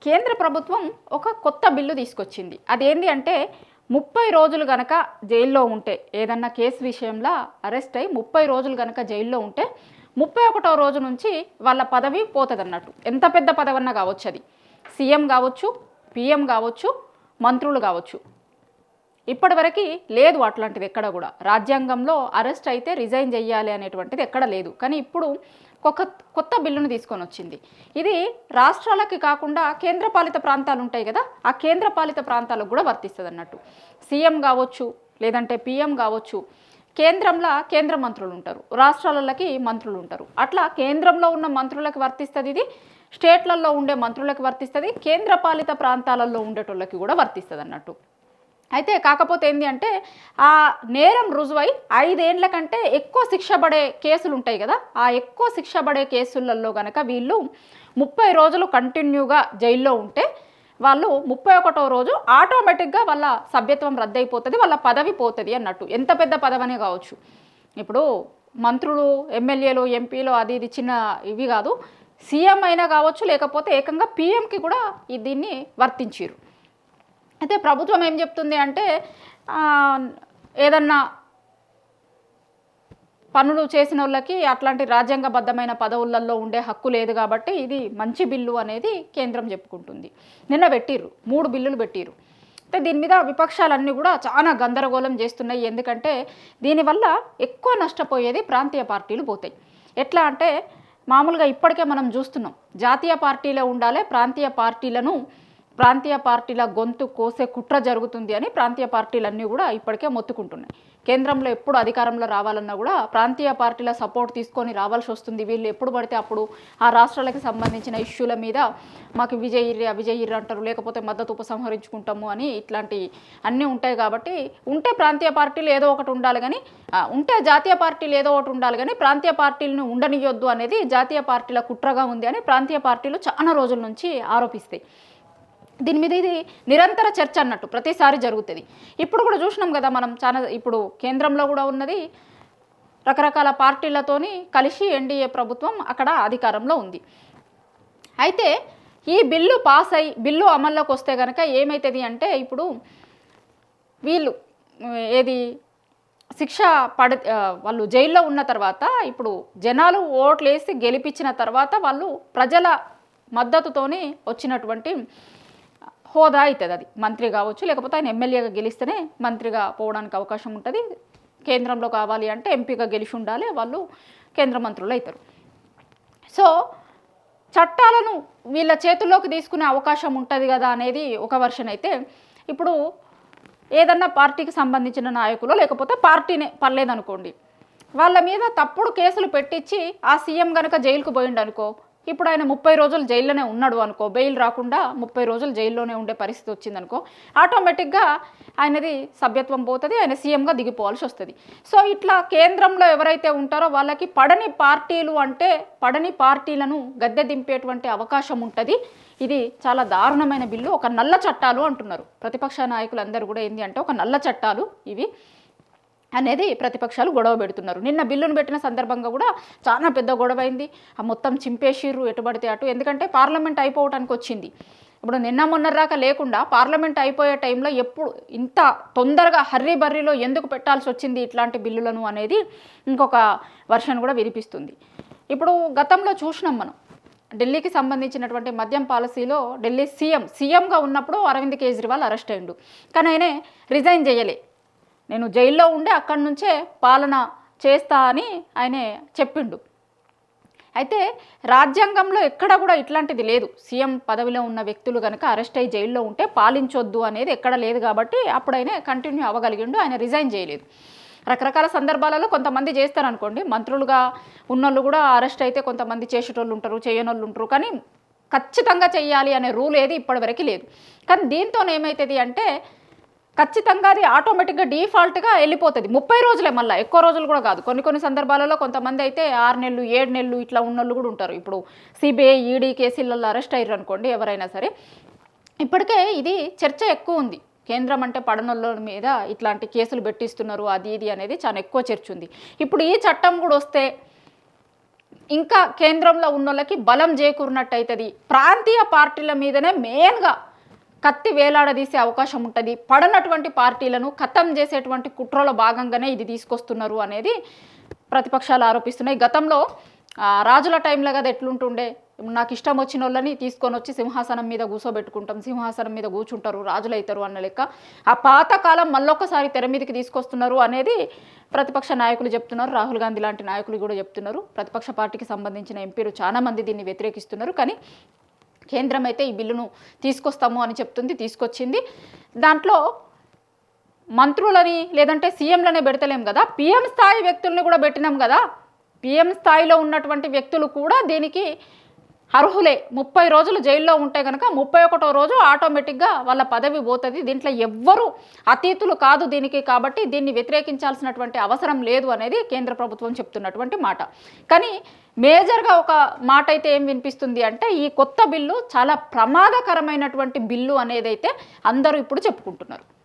కేంద్ర ప్రభుత్వం ఒక కొత్త బిల్లు తీసుకొచ్చింది. అదేంటి అంటే 30 రోజులు గనక జైల్లో ఉంటే, ఏదన్నా కేసు విషయంలో అరెస్ట్ అయ్యి 30 రోజులు గనక జైల్లో ఉంటే 31వ రోజు నుంచి వాళ్ళ పదవి పోతదన్నట్టు. ఎంత పెద్ద పదవన్నా కావచ్చు, అది సీఎం కావచ్చు, పీఎం కావచ్చు, మంత్రులు కావచ్చు. ఇప్పటివరకు లేదు అట్లాంటిది ఎక్కడ కూడా. రాజ్యాంగంలో అరెస్ట్ అయితే రిజైన్ చేయాలి అనేటువంటిది ఎక్కడ లేదు. కానీ ఇప్పుడు ఒక కొత్త బిల్లును తీసుకొని వచ్చింది. ఇది రాష్ట్రాలకి కాకుండా కేంద్రపాలిత ప్రాంతాలు ఉంటాయి కదా, ఆ కేంద్రపాలిత ప్రాంతాలకు కూడా వర్తిస్తుంది అన్నట్టు. సీఎం కావచ్చు, లేదంటే పీఎం కావచ్చు, కేంద్రంలో కేంద్ర మంత్రులు ఉంటారు, రాష్ట్రాలకి మంత్రులు ఉంటారు. అట్లా కేంద్రంలో ఉన్న మంత్రులకు వర్తిస్తుంది ఇది, స్టేట్లలో ఉండే మంత్రులకు వర్తిస్తుంది, కేంద్రపాలిత ప్రాంతాలలో ఉండేటోళ్ళకి కూడా వర్తిస్తుంది అన్నట్టు. అయితే కాకపోతే ఏంటి అంటే ఆ నేరం రుజువై 5 ఏళ్ల కంటే ఎక్కువ శిక్ష పడే కేసులు ఉంటాయి కదా, ఆ ఎక్కువ శిక్ష పడే కేసులలో కనుక వీళ్ళు 30 రోజులు కంటిన్యూగా జైల్లో ఉంటే వాళ్ళు 31వ రోజు ఆటోమేటిక్గా వాళ్ళ సభ్యత్వం రద్దయిపోతుంది, వాళ్ళ పదవి పోతుంది అన్నట్టు. ఎంత పెద్ద పదవనే కావచ్చు. ఇప్పుడు మంత్రులు, ఎమ్మెల్యేలు, ఎంపీలు అది ఇది చిన్న ఇవి కాదు. సీఎం అయినా కావచ్చు, లేకపోతే ఏకంగా పీఎంకి కూడా దీన్ని వర్తించారు. అయితే ప్రభుత్వం ఏం చెప్తుంది అంటే ఏదన్నా పనులు చేసిన వాళ్ళకి అట్లాంటి రాజ్యాంగబద్ధమైన పదవులలో ఉండే హక్కు లేదు కాబట్టి ఇది మంచి బిల్లు అనేది కేంద్రం చెప్పుకుంటుంది. నిన్న పెట్టిర్రు 3 బిల్లులు పెట్టిర్రు. అయితే దీని మీద విపక్షాలన్నీ కూడా చాలా గందరగోళం చేస్తున్నాయి. ఎందుకంటే దీనివల్ల ఎక్కువ నష్టపోయేది ప్రాంతీయ పార్టీలు పోతాయి. ఎట్లా అంటే మామూలుగా ఇప్పటికే మనం చూస్తున్నాం, జాతీయ పార్టీలే ఉండాలి, ప్రాంతీయ పార్టీల గొంతు కోసే కుట్ర జరుగుతుంది అని ప్రాంతీయ పార్టీలన్నీ కూడా ఇప్పటికే మొత్తుకుంటున్నాయి. కేంద్రంలో ఎప్పుడు అధికారంలో రావాలన్నా కూడా ప్రాంతీయ పార్టీల సపోర్ట్ తీసుకొని రావాల్సి వస్తుంది. వీళ్ళు ఎప్పుడు పడితే అప్పుడు ఆ రాష్ట్రాలకు సంబంధించిన ఇష్యూల మీద మాకు విజయ్యిర్రి అంటారు, లేకపోతే మద్దతు ఉపసంహరించుకుంటాము అని ఇట్లాంటి అన్నీ ఉంటాయి. కాబట్టి ఉంటే ప్రాంతీయ పార్టీలు ఏదో ఒకటి ఉండాలి కానీ, ఉంటే జాతీయ పార్టీలు ఏదో ఒకటి ఉండాలి కానీ ప్రాంతీయ పార్టీలను ఉండనియొద్దు అనేది జాతీయ పార్టీల కుట్రగా ఉంది అని ప్రాంతీయ పార్టీలు చాలా రోజుల నుంచి ఆరోపిస్తాయి. దీని మీద ఇది నిరంతర చర్చ అన్నట్టు ప్రతిసారి జరుగుతుంది. ఇప్పుడు కూడా చూసినాం కదా మనం, చాలా ఇప్పుడు కేంద్రంలో కూడా ఉన్నది రకరకాల పార్టీలతోని కలిసి ఎన్డీఏ ప్రభుత్వం అక్కడ అధికారంలో ఉంది. అయితే ఈ బిల్లు పాస్ అయ్యి బిల్లు అమల్లోకి వస్తే కనుక ఏమవుతుంది అంటే ఇప్పుడు వీళ్ళు శిక్ష వాళ్ళు జైల్లో ఉన్న తర్వాత ఇప్పుడు జనాలు ఓట్లేసి గెలిపించిన తర్వాత వాళ్ళు ప్రజల మద్దతుతోని వచ్చినటువంటి హోదా అవుతుంది. అది మంత్రి కావచ్చు, లేకపోతే ఆయన ఎమ్మెల్యేగా గెలిస్తేనే మంత్రిగా పోవడానికి అవకాశం ఉంటుంది. కేంద్రంలో కావాలి అంటే ఎంపీగా గెలిచి ఉండాలి, వాళ్ళు కేంద్ర మంత్రులు అవుతారు. సో చట్టాలను వీళ్ళ చేతుల్లోకి తీసుకునే అవకాశం ఉంటుంది కదా అనేది ఒక వర్షన్ అయితే, ఇప్పుడు ఏదన్నా పార్టీకి సంబంధించిన నాయకులు లేకపోతే పార్టీనే పర్లేదనుకోండి, వాళ్ళ మీద తప్పుడు కేసులు పెట్టించి ఆ సీఎం కనుక జైలుకు పోయిండు అనుకో, ఇప్పుడు ఆయన 30 రోజులు జైల్లోనే ఉన్నాడు అనుకో, బెయిల్ రాకుండా 30 రోజులు జైల్లోనే ఉండే పరిస్థితి వచ్చిందనుకో, ఆటోమేటిక్గా ఆయనది సభ్యత్వం పోతుంది, ఆయన సీఎంగా దిగిపోవాల్సి వస్తుంది. సో ఇట్లా కేంద్రంలో ఎవరైతే ఉంటారో వాళ్ళకి పడని పార్టీలను గద్దె దింపేటువంటి అవకాశం ఉంటుంది. ఇది చాలా దారుణమైన బిల్లు. ఒక నల్ల చట్టాలు అంటున్నారు ప్రతిపక్ష నాయకులు అందరూ కూడా. ఏంటి అంటే ఒక నల్ల చట్టాలు ఇవి అనేది ప్రతిపక్షాలు గొడవ పెడుతున్నారు. నిన్న బిల్లును పెట్టిన సందర్భంగా కూడా చాలా పెద్ద గొడవ అయింది. ఆ మొత్తం చింపేసిర్రు ఎటుబడితే అటు. ఎందుకంటే పార్లమెంట్ అయిపోవటానికి వచ్చింది. ఇప్పుడు నిన్న మొన్నరాక లేకుండా పార్లమెంట్ అయిపోయే టైంలో ఎప్పుడు ఇంత తొందరగా హర్రీబర్రీలో ఎందుకు పెట్టాల్సి వచ్చింది ఇట్లాంటి బిల్లులను అనేది ఇంకొక వర్షన్ కూడా వినిపిస్తుంది. ఇప్పుడు గతంలో చూసినాం మనం, ఢిల్లీకి సంబంధించినటువంటి మద్యం పాలసీలో ఢిల్లీ సీఎంగా ఉన్నప్పుడు అరవింద్ కేజ్రీవాల్ అరెస్ట్ అయ్యిండు. కానీ ఆయనే రిజైన్ చేయలే, నేను జైల్లో ఉండి అక్కడి నుంచే పాలన చేస్తా అని ఆయనే చెప్పిండు. అయితే రాజ్యాంగంలో ఎక్కడ కూడా ఇట్లాంటిది లేదు. సీఎం పదవిలో ఉన్న వ్యక్తులు కనుక అరెస్ట్ అయ్యి జైల్లో ఉంటే పాలించొద్దు అనేది ఎక్కడ లేదు. కాబట్టి అప్పుడు ఆయన కంటిన్యూ అవ్వగలిగిండు, ఆయన రిజైన్ చేయలేదు. రకరకాల సందర్భాలలో కొంతమంది చేస్తారనుకోండి, మంత్రులుగా ఉన్నోళ్ళు కూడా అరెస్ట్ అయితే కొంతమంది చేసేటోళ్ళు ఉంటారు, చేయనోళ్ళు ఉంటారు. కానీ ఖచ్చితంగా చెయ్యాలి అనే రూల్ ఏది ఇప్పటివరకు లేదు. కానీ దీంతో ఏమవుతుంది అంటే ఖచ్చితంగా అది ఆటోమేటిక్గా డిఫాల్ట్గా వెళ్ళిపోతుంది. 30 రోజులే, మళ్ళీ ఎక్కువ రోజులు కూడా కాదు. కొన్ని సందర్భాలలో కొంతమంది అయితే 6 నెలలు 7 నెలలు ఇట్లా ఉన్నోళ్ళు కూడా ఉంటారు. ఇప్పుడు సిబిఐ ఈడీ కేసులలో అరెస్ట్ అయ్యారు అనుకోండి ఎవరైనా సరే. ఇప్పటికే ఇది చర్చ ఎక్కువ ఉంది. కేంద్రం అంటే పడనోళ్ళ మీద ఇట్లాంటి కేసులు పెట్టిస్తున్నారు అది ఇది అనేది చాలా ఎక్కువ చర్చ ఉంది. ఇప్పుడు ఈ చట్టం కూడా వస్తే ఇంకా కేంద్రంలో ఉన్నోళ్ళకి బలం చేకూరినట్టు అవుతుంది. ప్రాంతీయ పార్టీల మీదనే మెయిన్గా కత్తి వేలాడదీసే అవకాశం ఉంటుంది. పడనటువంటి పార్టీలను ఖతం చేసేటువంటి కుట్రలో భాగంగానే ఇది తీసుకొస్తున్నారు అనేది ప్రతిపక్షాలు ఆరోపిస్తున్నాయి. గతంలో రాజుల టైంలో కదా ఎట్లుంటుండే, నాకు ఇష్టం వచ్చిన వాళ్ళని తీసుకొని వచ్చి సింహాసనం మీద కూర్చోబెట్టుకుంటాం, సింహాసనం మీద కూర్చుంటారు, రాజులు అవుతారు అన్న లెక్క ఆ పాతకాలం మళ్ళొక్కసారి తెర మీదకి తీసుకొస్తున్నారు అనేది ప్రతిపక్ష నాయకులు చెప్తున్నారు. రాహుల్ గాంధీ లాంటి నాయకులు కూడా చెప్తున్నారు. ప్రతిపక్ష పార్టీకి సంబంధించిన ఎంపీలు చాలామంది దీన్ని వ్యతిరేకిస్తున్నారు. కానీ కేంద్రం అయితే ఈ బిల్లును తీసుకొస్తాము అని చెప్తుంది, తీసుకొచ్చింది. దాంట్లో మంత్రులని లేదంటే సీఎంలనే పెడతలేం కదా, పిఎం స్థాయి వ్యక్తుల్ని కూడా పెట్టినాం కదా. పిఎం స్థాయిలో ఉన్నటువంటి వ్యక్తులు కూడా దీనికి అర్హులే. 30 రోజులు జైల్లో ఉంటే కనుక 31వ రోజు ఆటోమేటిక్గా వాళ్ళ పదవి పోతుంది. దీంట్లో ఎవ్వరూ అతీతులు కాదు దీనికి. కాబట్టి దీన్ని వ్యతిరేకించాల్సినటువంటి అవసరం లేదు అనేది కేంద్ర ప్రభుత్వం చెప్తున్నటువంటి మాట. కానీ మేజర్గా ఒక మాట అయితే ఏం వినిపిస్తుంది అంటే, ఈ కొత్త బిల్లు చాలా ప్రమాదకరమైనటువంటి బిల్లు అనేదైతే అందరూ ఇప్పుడు చెప్పుకుంటున్నారు.